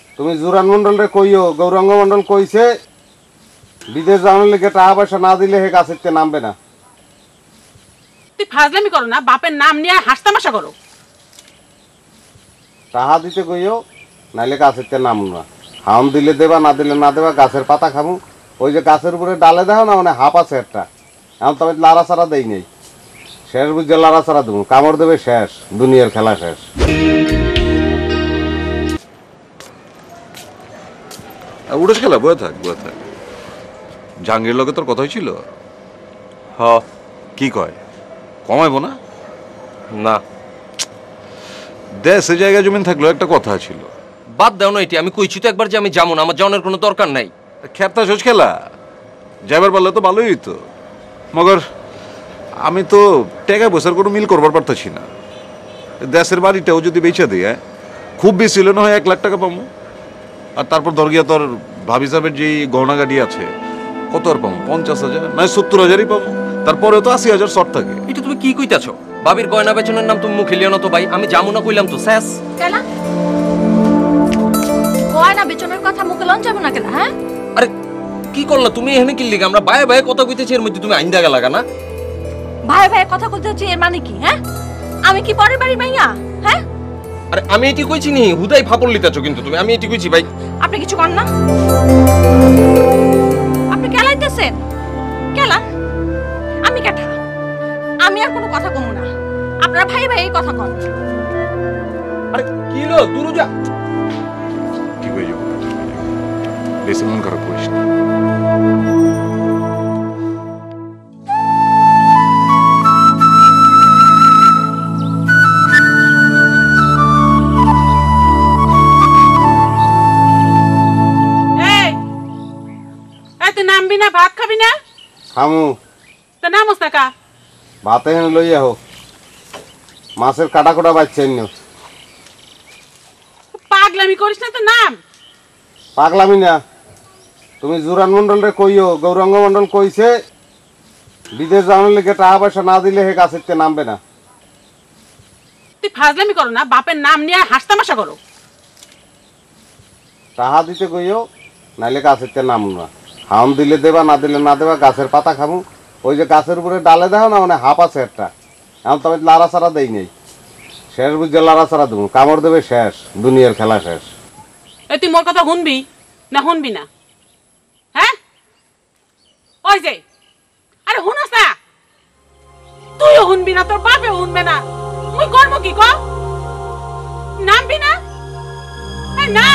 তুমি জুরান মন্ডল রে কইও গৌরাঙ্গ মন্ডল কইছে বিদেশ যাওয়ার লেগে টাকা পয়সা না দিলে হে গাছেতে নামবে না। তুই ফাজলামি করো না, বাপের নাম নিয়ে হাসতামাশা করো। টাকা দিতে কইও নাইলে গাছেতে নামু না। হাম দিলে দেবা, না দিলে না দেবা, গাছের পাতা খামু। ওই যে গাছের উপরে ডালে দাও না, মানে হাফ আছে একটা, এখন তবে লাড়া ছাড়া দেই নেই, শেষ বুঝে লাড়া ছাড়া দেবো, কামড় দেবে শেষ, দুনিয়ার খেলা শেষ। উড়েছ খেলা বয়ে থাক বয়ে থাক। জাহাঙ্গীর লগে তোর কথা হয়েছিল? হ। কি কয়, কমাইব না? না, দেশে জায়গা জমিন থাকলেও একটা কথা ছিল। বাদ দাও না, এটি আমি কইছি তো একবার যে আমি যাবো না, আমার যাওয়ার কোনো দরকার নাই। খেপতা শেষ খেলা, যাইবার পারলে তো ভালোই হইতো, মগর আমি তো টেকা পয়সার কোনো মিল করবার পারতেছি না। দেশের বাড়িটাও যদি বেচা দিই, খুব বেশি হলে না হয় 1 লাখ টাকা পাবো। আর তারপর ধর গিয়া তোর ভাবি সাহেবের যে গহনা গাড়ি আছে, কত আর পাবো? 50,000 মানে 70,000ই পাবো। তারপরে তো 80,000 শর্ট থাকে। এটা তুমি কি কইতাছো? বাবির গয়না বেচনের নাম তুমি মুখে লিও না তো ভাই, আমি যাবো না কইলাম তো শেষ। কেলা গয়না বেচনের কথা মুখে লন যাবো না কেলা? হ্যাঁ আরে কি করলা তুমি এখানে? কি লিগা আমরা ভাই ভাই কথা কইতেছি, এর মধ্যে তুমি আইন্দা গেলা না? ভাই ভাই কথা বলতে হচ্ছে, এর মানে কি? হ্যাঁ আমি কি পরের বাড়ি মাইয়া? হ্যাঁ আরে আমি এটি কইছি নি, হুদাই ফাপড় লিতাছো কিন্তু তুমি। আমি এটি কইছি ভাই। আপনি কিছু করেন না, আপনি কেলাইতেছেন। কেলা আমি কেঠা? আমি আর কোনো কথা কমু না, আপনারা ভাই ভাই কথা কন। আরে কি লো দূর যা। কি হয়ে যাবো, বেশি মন খারাপ করিস না। তুই নামবি না? ভাত খাবি না? খামু। তা নামস না কা? ভাতে হেন লই আহো, মাছের কাটা কোটা বাচ্চেন। পাগলামি করিস না, তো নাম। পাগলামি না, তুমি জুরান মন্ডল রে কইও গৌরাঙ্গ মন্ডল কইছে বিদেশ যাওয়ার লেগে টাকা পয়সা না দিলে হে গাছেতে নামবে না। তুই ফাজলামি করো না, বাপের নাম নিয়ে হাসতামাশা করো। টাকা দিতে কইও নাইলে গাছেতে নামু না। হাম দিলে দেবা, না দিলে না দেবা, গাছের পাতা খামু। ওই যে গাছের উপরে ডালে দাও না, মানে হাফ আছে একটা, এখন তবে লাড়া ছাড়া দেই নেই, শেষ বুঝে লাড়া ছাড়া দেবো, কামড় দেবে শেষ, দুনিয়ার খেলা শেষ। তুই মোর কথা শুনবি না শুনবি না? হ্যাঁ ওই যে, আরে শুনস না? তুইও শুনবি না, তোর বাপেও শুনবে না, মুই করবো কি? নামবি না? না